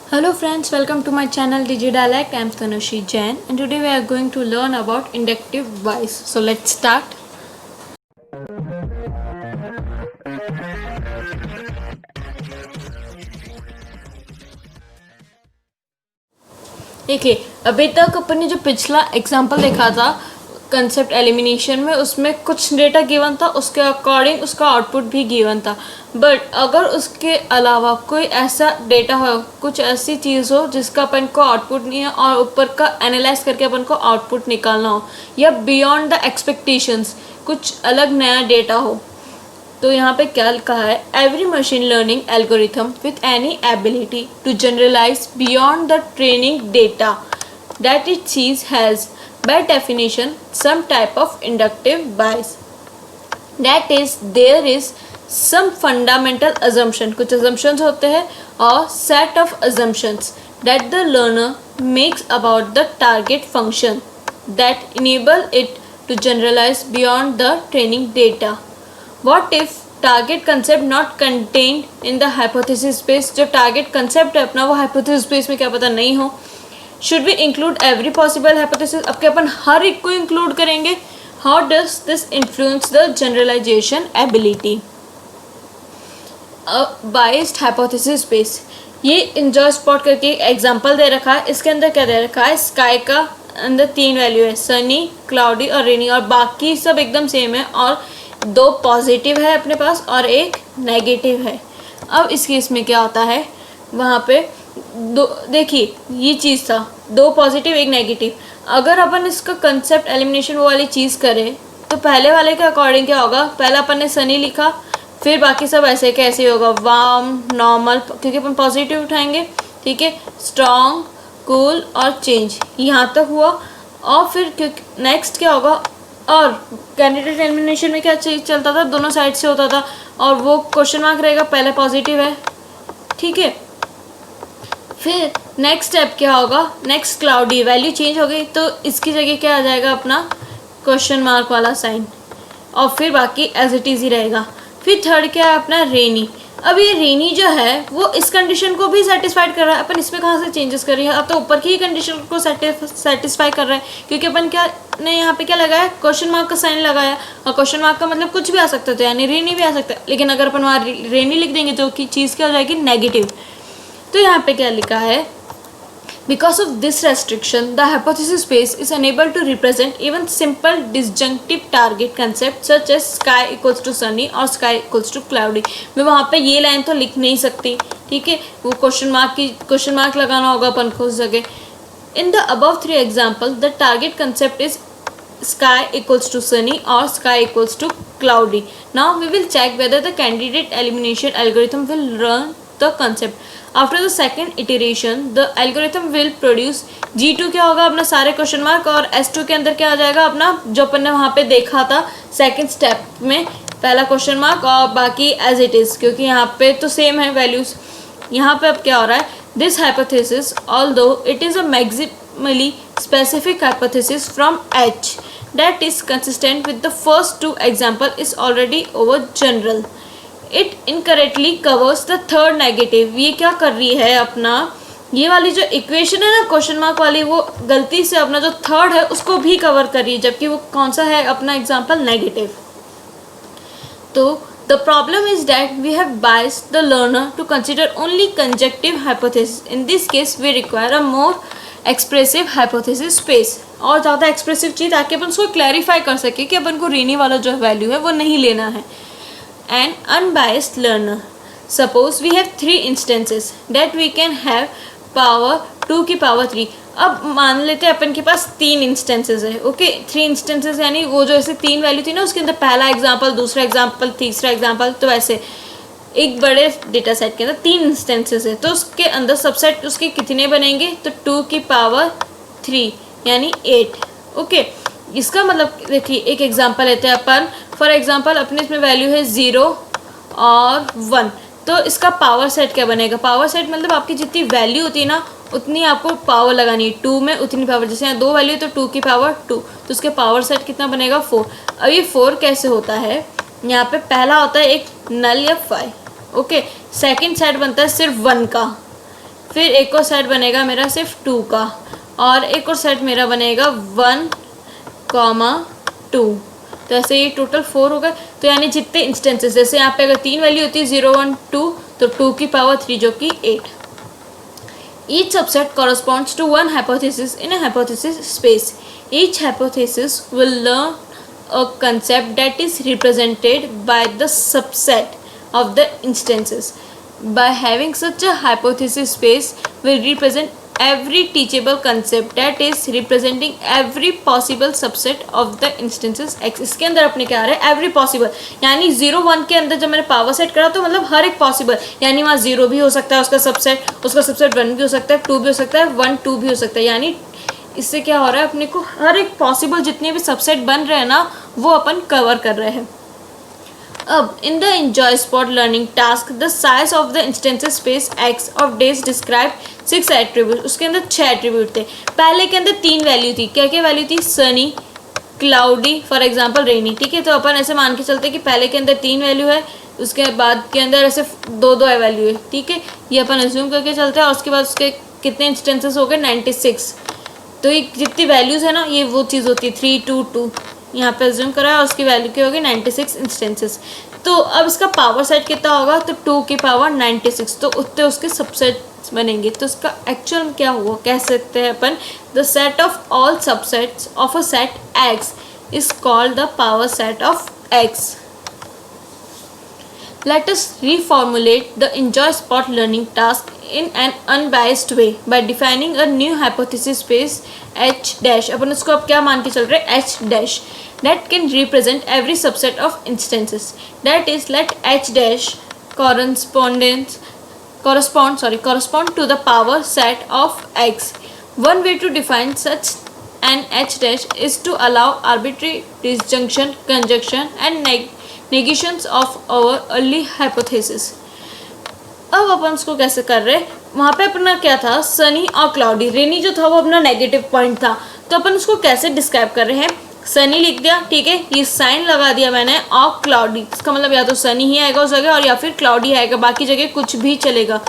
Hello friends, welcome to my channel DigiDialect. I am Tanushi Jain and today we are going to learn about inductive voice. So let's start. देखिए, अभी तक अपन ने जो पिछला example देखा था concept elimination में, उसमें कुछ डेटा गिवन था, उसके अकॉर्डिंग उसका आउटपुट भी गिवन था। बट अगर उसके अलावा कोई ऐसा डेटा हो, कुछ ऐसी चीज़ हो जिसका अपन को आउटपुट नहीं है और ऊपर का एनालाइज करके अपन को आउटपुट निकालना हो, या बियॉन्ड द एक्सपेक्टेशंस कुछ अलग नया डेटा हो, तो यहाँ पे क्या कहा है, every machine learning algorithm with any ability to generalize beyond the training data that it sees has by definition some type of inductive bias. That is, there is some fundamental assumption, कुछ assumptions होते हैं और set of assumptions that the learner makes about the target function that enable it to generalize beyond the training data. What if target concept not contained in the hypothesis space? जो target concept है अपना, वो hypothesis space में क्या पता नहीं हो। Should we include every possible hypothesis? अब क्या अपन हर एक को include करेंगे? How does this influence the generalization ability? Biased hypothesis space, ये enjoy spot करके एग्जाम्पल दे रखा है। इसके अंदर क्या दे रखा है, स्काई का अंदर 3 वैल्यू है, सनी, क्लाउडी और रेनी, और बाकी सब एकदम सेम है, और 2 पॉजिटिव है अपने पास और 1 नेगेटिव है। अब इस केस में क्या होता है, वहाँ पे दो, देखिए ये चीज़ था, 2 पॉजिटिव 1 नेगेटिव। अगर अपन इसका कंसेप्ट एलिमिनेशन वो वाली चीज़ करें तो पहले वाले के अकॉर्डिंग क्या होगा, पहले अपन ने सनी लिखा, फिर बाकी सब ऐसे कैसे होगा, वार्म, नॉर्मल, क्योंकि अपन पॉजिटिव उठाएंगे, ठीक है, स्ट्रॉन्ग, कूल और चेंज, यहाँ तक हुआ। और फिर क्योंकि नेक्स्ट क्या होगा, और कैंडिडेट एलिमिनेशन में क्या चीज़ चलता था, दोनों साइड से होता था, और वो क्वेश्चन मार्क रहेगा, पहले पॉजिटिव है, ठीक है। फिर नेक्स्ट स्टेप क्या होगा, नेक्स्ट क्लाउडी, वैल्यू चेंज हो गई तो इसकी जगह क्या आ जाएगा, अपना क्वेश्चन मार्क वाला साइन, और फिर बाकी एज इट इज़ ही रहेगा। फिर थर्ड क्या है, अपना रेनी। अब ये रेनी जो है वो इस कंडीशन को भी सेटिस्फाइड कर रहा है, अपन इसमें कहाँ से चेंजेस कर रहे हैं, अब तो ऊपर की ही कंडीशन को सेटिस्फाई कर रहा है, क्योंकि अपन क्या ने यहाँ पे क्या लगाया, क्वेश्चन मार्क का साइन लगाया, और क्वेश्चन मार्क का मतलब कुछ भी आ सकता था, यानी रेनी भी आ सकता है। लेकिन अगर अपन वहाँ रेनी लिख देंगे तो चीज़ क्या हो जाएगी, नेगेटिव। तो यहाँ पे क्या लिखा है, because of this restriction the hypothesis space is unable to represent even simple disjunctive target concept such as sky equals to sunny और स्काई इक्वल्स टू क्लाउडी। मैं वहाँ पे ये लाइन तो लिख नहीं सकती, ठीक है, वो क्वेश्चन मार्क लगाना होगा अपन को उस जगह। In the above 3 example the target concept is sky equals to sunny or sky equals to cloudy. Now we will check whether the candidate elimination algorithm will run the concept. After the second iteration the algorithm will produce G2 क्या होगा, अपना सारे question mark, और S2 के अंदर क्या आ जाएगा, अपना जो अपन ने वहाँ पे देखा था सेकंड स्टेप में, पहला क्वेश्चन मार्क और बाकी एज इट इज़, क्योंकि यहाँ पे तो सेम है वैल्यूज़। यहाँ पे अब क्या हो रहा है, this hypothesis although it is a maximally specific hypothesis from H that is consistent with the first 2 example is already over general. It incorrectly covers the third negative. ये क्या कर रही है, अपना ये वाली जो इक्वेशन है ना क्वेश्चन मार्क वाली, वो गलती से अपना जो थर्ड है उसको भी कवर कर रही है, जबकि वो कौन सा है, अपना एग्जाम्पल नेगेटिव। तो the problem is that we have biased the learner to consider only conjunctive hypothesis. In this case we require a more expressive hypothesis space, और ज़्यादा एक्सप्रेसिव चीज़ ताकि अपन उसको क्लैरिफाई कर सके कि अपन को रेनी वाला जो वैल्यू है वो नहीं लेना है। An unbiased learner, suppose we have 3 instances that we can have power 2 की पावर 3। अब मान लेते हैं अपन के पास 3 इंस्टेंसेस है, ओके, 3 इंस्टेंसेस यानी वो जो ऐसे 3 वैल्यू थी ना, उसके अंदर पहला एग्जाम्पल, दूसरा एग्जाम्पल, तीसरा एग्जाम्पल, तो ऐसे एक बड़े डेटा सेट के अंदर 3 इंस्टेंसेस है, तो उसके अंदर सबसेट उसके कितने बनेंगे, तो 2 की पावर 3 यानी 8, ओके। इसका मतलब देखिए, एक एग्जाम्पल लेते हैं अपन, फॉर एग्जाम्पल अपने इसमें वैल्यू है 0 और 1, तो इसका पावर सेट क्या बनेगा, पावर सेट मतलब आपकी जितनी वैल्यू होती है ना उतनी आपको पावर लगानी है, 2 में उतनी पावर, जैसे यहाँ 2 वैल्यू तो 2 की पावर 2, तो उसके पावर सेट कितना बनेगा, 4। अब ये 4 कैसे होता है, यहाँ पे पहला होता है एक नल या 5, ओके, सेकंड सेट बनता है सिर्फ 1 का, फिर एक और सेट बनेगा मेरा सिर्फ 2 का, और एक और सेट मेरा बनेगा 1, 2। तो ऐसे ये टोटल 4 हो गए। तो यानी जितने इंस्टेंसेस, जैसे यहाँ पे अगर 3 वैल्यू होती है 0, 1, 2, तो 2 की पावर 3 जो कि 8। Each subset corresponds to one hypothesis in a hypothesis space. Each hypothesis will learn a concept that is represented by the subset of the instances. By having such a hypothesis space will represent every teachable concept that is representing every possible subset of the instances x. इसके अंदर अपने क्या आ रहा है, every possible, यानी 0, 1 के अंदर जब मैंने पावर सेट करा तो मतलब हर एक पॉसिबल, यानी वहाँ 0 भी हो सकता है उसका सबसेट 1 भी हो सकता है, 2 भी हो सकता है, 1, 2 भी हो सकता है। यानी इससे क्या हो रहा है, अपने को हर एक पॉसिबल जितने भी सबसेट बन रहे हैं ना वो अपन कवर कर रहे हैं। अब in the enjoy spot learning task the size of the instances space x of days describe 6 attribute. उसके अंदर 6 एट्रीब्यूट थे। पहले के अंदर 3 वैल्यू थी। क्या क्या वैल्यू थी? सनी, क्लाउडी, फॉर एग्जांपल रेनी। ठीक है, तो अपन ऐसे मान के चलते कि पहले के अंदर 3 वैल्यू है, उसके बाद के अंदर ऐसे 2 वैल्यू है। ठीक है, ये अपन एज्यूम करके चलते हैं। और उसके बाद उसके कितने इंस्टेंसेस हो गए? 96। तो ये जितनी वैल्यूज़ है ना, ये वो चीज़ होती है 3, 2, 2 यहाँ पे एज्यूम करा है, और उसकी वैल्यू क्या होगी? 96 इंस्टेंसेस। तो अब इसका पावर सेट कितना होगा? तो 2 की पावर 96, तो उतने उसके सबसेट्स बनेंगे। तो इसका एक्चुअल में क्या हुआ, कह सकते हैं अपन, the set of all subsets of a set X is called the power set of X. Let us reformulate the enjoy spot learning task in an unbiased way by defining a new hypothesis space H dash। अपन उसको अब क्या मान के चल रहे हैं? H dash that can represent every subset of instances. That is, let H dash correspond to the power set of X. One way to define such an H dash is to allow arbitrary disjunction, conjunction and negations of our early hypothesis. अब अपन उसको कैसे कर रहे हैं? वहाँ पे अपना क्या था? सनी और क्लाउडी। रेनी जो था वो अपना नेगेटिव पॉइंट था। तो अपन उसको कैसे डिस्क्राइब कर रहे हैं? सनी लिख दिया, ठीक है, ये साइन लगा दिया मैंने, और क्लाउडी। इसका मतलब या तो सनी ही आएगा उस जगह और या फिर क्लाउडी आएगा, बाकी जगह कुछ भी चलेगा।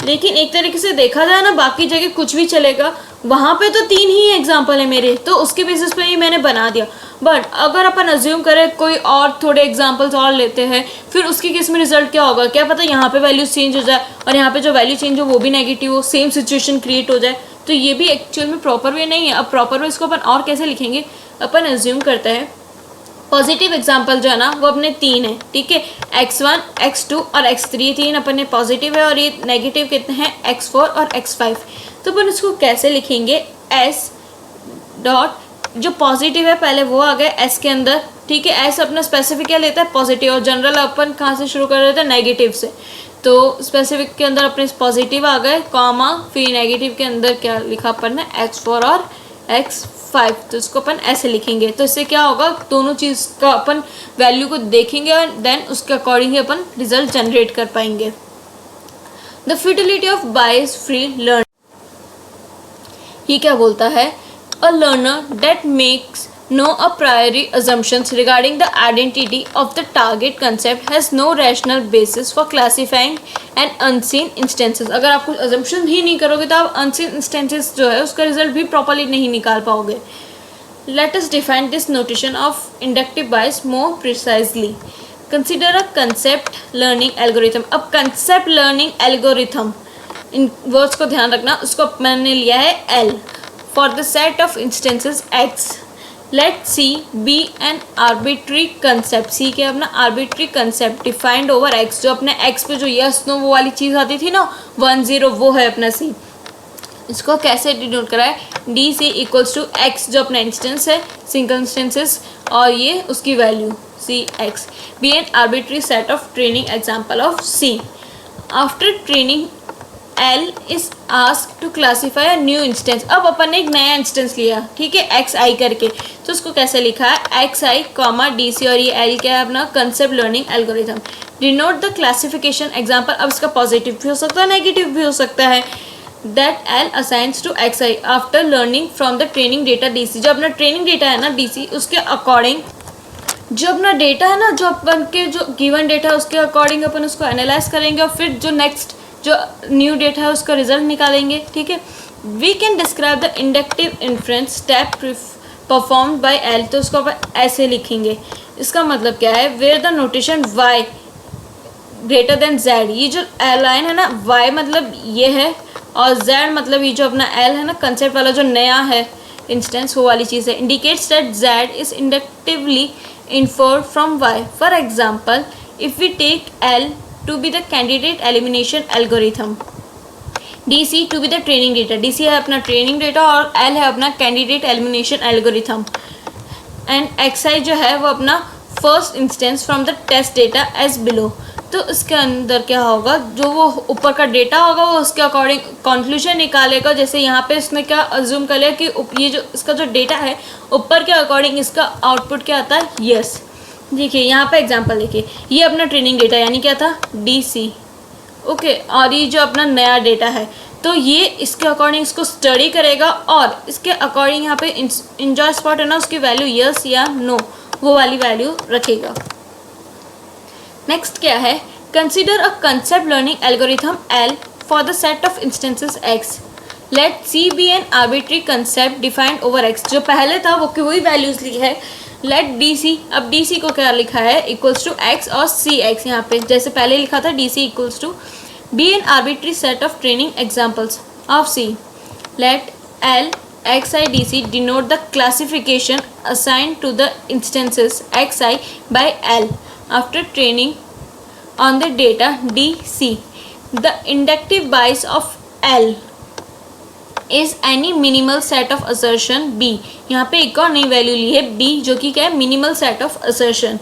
लेकिन एक तरीके से देखा जाए ना, बाकी जगह कुछ भी चलेगा। वहाँ पे तो 3 ही एग्जाम्पल है मेरे, तो उसके बेसिस पे ही मैंने बना दिया। बट अगर अपन अज्यूम करें कोई और थोड़े एग्जाम्पल्स और लेते हैं, फिर उसके केस में रिजल्ट क्या होगा? क्या पता यहाँ पे वैल्यूज चेंज हो जाए और यहाँ पे जो वैल्यू चेंज हो वो भी नेगेटिव हो, सेम सिचुएशन क्रिएट हो जाए। तो ये भी एक्चुअल में प्रॉपर वे नहीं है। अब प्रॉपर वे इसको अपन और कैसे लिखेंगे? अपन अज्यूम करते हैं पॉजिटिव एग्जाम्पल जो है ना वो अपने 3 है। ठीक है, x1, x2 और x3 3 अपने पॉजिटिव है, और ये नेगेटिव कितने हैं? x4 और x5। तो अपन उसको कैसे लिखेंगे? s डॉट जो पॉजिटिव है पहले वो आ गया s के अंदर। ठीक है, s अपना स्पेसिफिक क्या लेता है? पॉजिटिव, और जनरल अपन कहाँ से शुरू कर रहे थे? नेगेटिव से। तो स्पेसिफिक के अंदर अपने पॉजिटिव आ गए, कॉमा, फिर नेगेटिव के अंदर क्या लिखा अपन ने? x4 और x5। तो इसको अपन ऐसे लिखेंगे। तो इससे क्या होगा? दोनों चीज़ का अपन वैल्यू को देखेंगे और देन उसके अकॉर्डिंग ही अपन रिजल्ट जनरेट कर पाएंगे। The futility of bias free learning, ये क्या बोलता है? A learner that makes no a priori assumptions regarding the identity of the target concept has no rational basis for classifying an unseen instances। अगर आप कुछ assumption ही नहीं करोगे तो आप unseen instances जो है उसका रिजल्ट भी प्रॉपरली नहीं निकाल पाओगे। Let us define this notation of inductive bias more precisely. Consider a concept learning algorithm। अब concept learning algorithm, इन वर्ड्स को ध्यान रखना, उसको मैंने लिया है L for the set of instances X। Let C be an arbitrary concept। C क्या अपना arbitrary concept defined over X। जो अपने X पे जो yes no वो वाली चीज़ आती थी ना 1 0, वो है अपना C। इसको कैसे डिनोट करा है? D C equals to X जो अपना इंस्टेंस है, सिंगल इंस्टेंसेस, और ये उसकी value C X be an arbitrary set of training example of C. After training L is ask to classify a new instance. अब अपन ने एक नया इंस्टेंस लिया, ठीक है, एक्स आई करके, तो उसको कैसे लिखा है? एक्स आई कॉमा डी सी, और ये एल क्या है अपना? Concept learning algorithm. Denote the classification example. अब इसका पॉजिटिव भी हो सकता है, नेगेटिव भी हो सकता है। That L assigns to X I after learning from the training data D C. जो अपना ट्रेनिंग डेटा है ना डी सी, उसके अकॉर्डिंग जो अपना डेटा है ना, जो अपन के जो गिवन डेटा है उसके अकॉर्डिंग अपन उसको एनालाइज करेंगे, और फिर जो नेक्स्ट जो न्यू डेटा है उसका रिजल्ट निकालेंगे, ठीक है। We can describe the inductive inference step performed by L, तो उसको अपन ऐसे लिखेंगे। इसका मतलब क्या है, where the notation y greater than z, ये जो लाइन है ना y मतलब ये है और z मतलब ये जो अपना l है ना कंसेप्ट वाला जो नया है इंस्टेंस, वो वाली चीज़ है, indicates that z is inductively inferred from y. For example, if we take L to be the candidate elimination algorithm, DC to be the training data, DC है अपना training data और L है अपना candidate elimination algorithm, and XI जो है वो अपना first instance from the test data as below. तो इसके अंदर क्या होगा, जो वो ऊपर का डेटा होगा वो उसके अकॉर्डिंग कंक्लूजन निकालेगा। जैसे यहाँ पे इसने क्या अज्यूम कर लिया कि ये जो इसका जो डेटा है ऊपर के अकॉर्डिंग इसका आउटपुट क्या आता है, यस। देखिए यहाँ पे एग्जांपल देखिए, ये अपना ट्रेनिंग डेटा यानी क्या था, DC, ओके, और ये जो अपना नया डेटा है तो ये इसके अकॉर्डिंग इसको स्टडी करेगा और इसके अकॉर्डिंग यहाँ पे इंजॉय स्पॉट है ना उसकी वैल्यू यस या नो वो वाली वैल्यू रखेगा। नेक्स्ट क्या है, consider a concept learning algorithm L for the set of instances X, let C be an arbitrary concept defined over X। जो पहले था वो की वही वैल्यूज ली है, लेट DC, अब DC को क्या लिखा है, इक्वल्स टू X और CX, यहाँ पे जैसे पहले लिखा था DC equals to be an arbitrary set of training examples of C, let L XI DC denote the classification assigned to the instances XI by L after training on the data DC. The inductive bias of L is any minimal set of assertion B. यहाँ पे एक और नई value ली है B, जो कि क्या है, minimal set of assertion,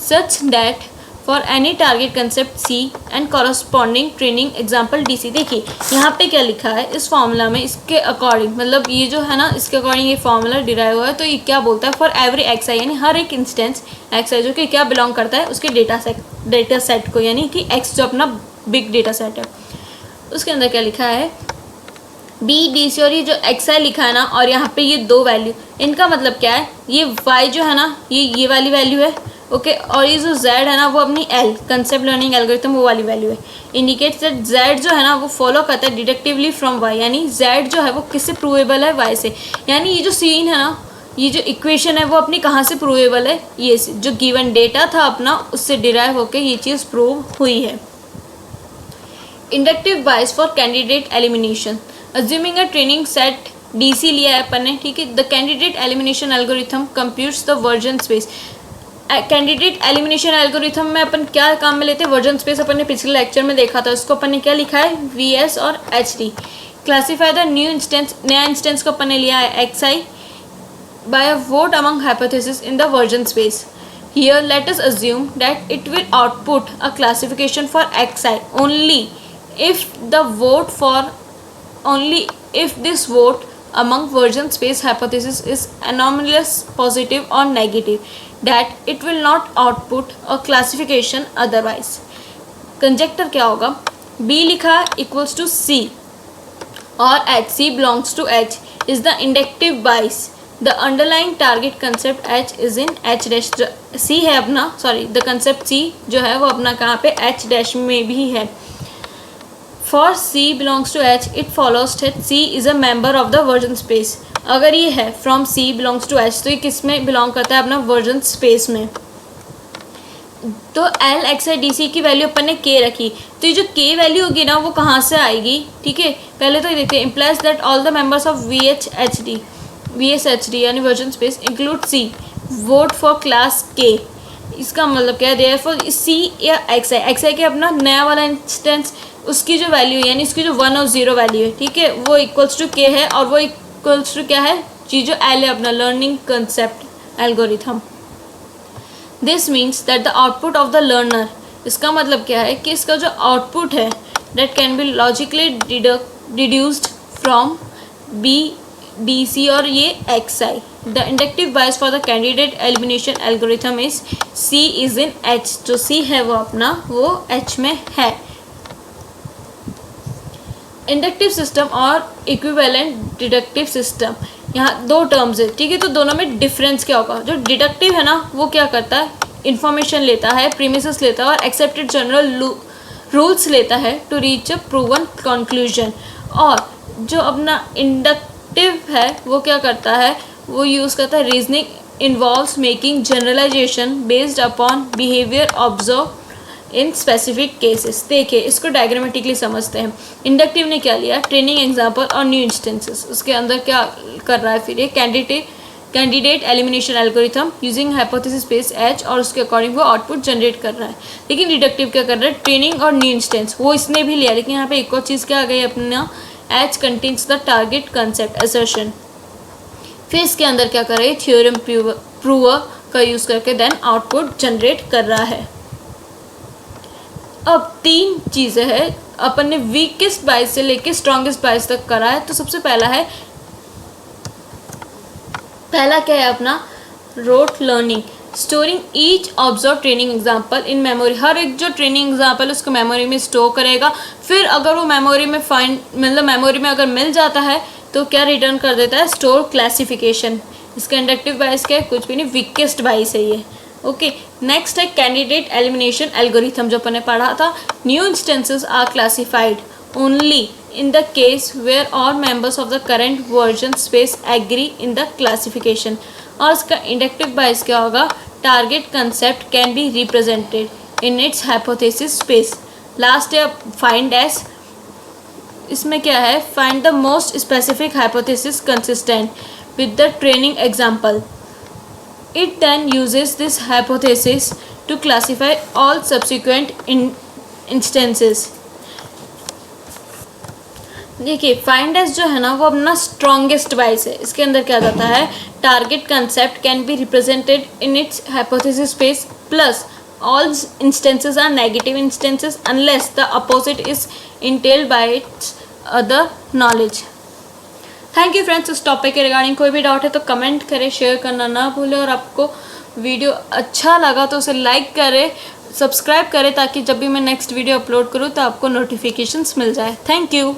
such that for any target concept C and corresponding training example DC. देखिए यहाँ पे क्या लिखा है इस फॉर्मूला में, इसके अकॉर्डिंग मतलब ये जो है ना इसके अकॉर्डिंग ये फॉर्मूला डिराइव हुआ है। तो ये क्या बोलता है, फॉर एवरी XI यानी हर एक इंस्टेंस XI जो कि क्या बिलोंग करता है उसके डेटा सेट को, यानी कि X जो अपना बिग डेटा सेट है उसके अंदर क्या लिखा है B DC, और ये जो XI लिखा है ना और यहाँ पे ये दो वैल्यू, इनका मतलब क्या है, ये Y जो है ना ये वाली वैल्यू है, ओके, और ये जो Z है ना वो अपनी L कंसेप्ट लर्निंग एल्गोरिथम वो वाली वैल्यू है। इंडिकेट्स दैट Z जो है ना वो फॉलो करता है डिडक्टिवली फ्रॉम Y, यानी Z जो है वो किससे प्रूवेबल है, Y से। यानी ये जो सीन है ना, ये जो इक्वेशन है वो अपनी कहाँ से प्रूवेबल है, ये से जो गिवन डेटा था अपना उससे डिराइव होकर ये चीज़ प्रूव हुई है। Inductive bias for candidate elimination, assuming a training set DC लिया है अपन ने, ठीक है। The candidate elimination algorithm computes the version space. Candidate elimination algorithm में अपन क्या काम में लेते हैं, वर्जन स्पेस अपन ने पिछले लेक्चर में देखा था, उसको अपन ने क्या लिखा है, VS और HD। Classify the new instance, नया इंस्टेंस को अपन ने लिया है XI by a vote among hypotheses in the version space. Here let us assume that it will output a classification for XI only if this vote among version space hypothesis is anomalous positive or negative, that it will not output a classification otherwise. Conjecture क्या होगा, B लिखा equals to C और H, C belongs to H is the inductive bias. The underlying target concept H is in H dash, C है अपना, sorry the concept C जो है वो अपना कहाँ पे H dash में भी है। For C belongs to H, it follows that C is a member of the version space. अगर ये है from C belongs to H तो ये किस में बिलोंग करता है, अपना वर्जन स्पेस में। तो L XI DC की वैल्यू अपन ने K रखी, तो ये जो K वैल्यू होगी ना वो कहाँ से आएगी, ठीक है। पहले तो ये देखते हैं, implies that all the members of VSHD यानी version space include C, vote for class K। इसका मतलब क्या है, देयरफॉर C या XI के अपना नया वाला इंस्टेंस उसकी जो वैल्यू यानी इसकी जो 1 और 0 वैल्यू है, ठीक है, वो इक्वल्स टू K है और वो इक्वल्स टू क्या है, जी जो L है अपना learning concept algorithm. This means that the output of the learner, इसका मतलब क्या है कि इसका जो आउटपुट है that can be logically deduced from B DC और ये XI। The inductive bias for the candidate elimination algorithm is C is in H, जो C है वो अपना वो H में है। इंडक्टिव सिस्टम और इक्विवेलेंट डिडक्टिव सिस्टम, यहाँ दो टर्म्स है, ठीक है। तो दोनों में डिफरेंस क्या होगा, जो डिडक्टिव है ना वो क्या करता है, इंफॉर्मेशन लेता है, प्रीमिसेस लेता है और एक्सेप्टेड जनरल रूल्स लेता है to reach a proven conclusion. और जो अपना इंडक्टिव है वो क्या करता है, वो यूज़ करता है reasoning involves making generalization based upon behaviour observe in specific cases. देखिए इसको डायग्रामेटिकली समझते हैं। इंडक्टिव ने क्या लिया, ट्रेनिंग एग्जाम्पल और न्यू इंस्टेंसेस। उसके अंदर क्या कर रहा है फिर ये, candidate elimination algorithm using hypothesis space H, और उसके अकॉर्डिंग वो आउटपुट जनरेट कर रहा है। लेकिन डिडक्टिव क्या कर रहा है, ट्रेनिंग और न्यू इंस्टेंस वो इसने भी लिया, लेकिन यहाँ पे एक और चीज़ क्या आ गई अपना, H contains the target concept assertion. फिर इसके अंदर क्या कर रहा है, थ्योरम प्रूवर का यूज़ करके देन आउटपुट जनरेट कर रहा है। अब तीन चीज़ें हैं, अपन ने वीकेस्ट बायस से लेके स्ट्रॉन्गेस्ट बायस तक करा है। तो सबसे पहला क्या है अपना, rote learning, storing each observe training example in memory. हर एक जो ट्रेनिंग एग्जाम्पल उसको मेमोरी में स्टोर करेगा, फिर अगर वो मेमोरी में मेमोरी में अगर मिल जाता है तो क्या रिटर्न कर देता है, स्टोर क्लासिफिकेशन। इसका इंडक्टिव बायस क्या है, कुछ भी नहीं, वीकेस्ट बायस है ये। ओके, नेक्स्ट है कैंडिडेट एलिमिनेशन एल्गोरिथम, जो अपन ने पढ़ा था। New instances are classified only in the case where all members of the current version space agree in the classification। और इसका इंडक्टिव बायस क्या होगा, target concept can be represented in its hypothesis space. Last है find S, इसमें क्या है, find the most specific hypothesis consistent with the training example. It then uses this hypothesis to classify all subsequent instances. देखिए find S जो है ना वो अपना स्ट्रॉन्गेस्ट बायस है। इसके अंदर क्या जाता है, target concept can be represented in its hypothesis space plus all instances are negative instances unless the opposite is entailed by its other knowledge. Thank you friends. इस टॉपिक के रिगार्डिंग कोई भी डाउट है तो कमेंट करें, share करना ना भूलें, और आपको वीडियो अच्छा लगा तो उसे लाइक करें, सब्सक्राइब करें, ताकि जब भी मैं नेक्स्ट वीडियो अपलोड करूँ तो आपको नोटिफिकेशंस मिल जाए। Thank you.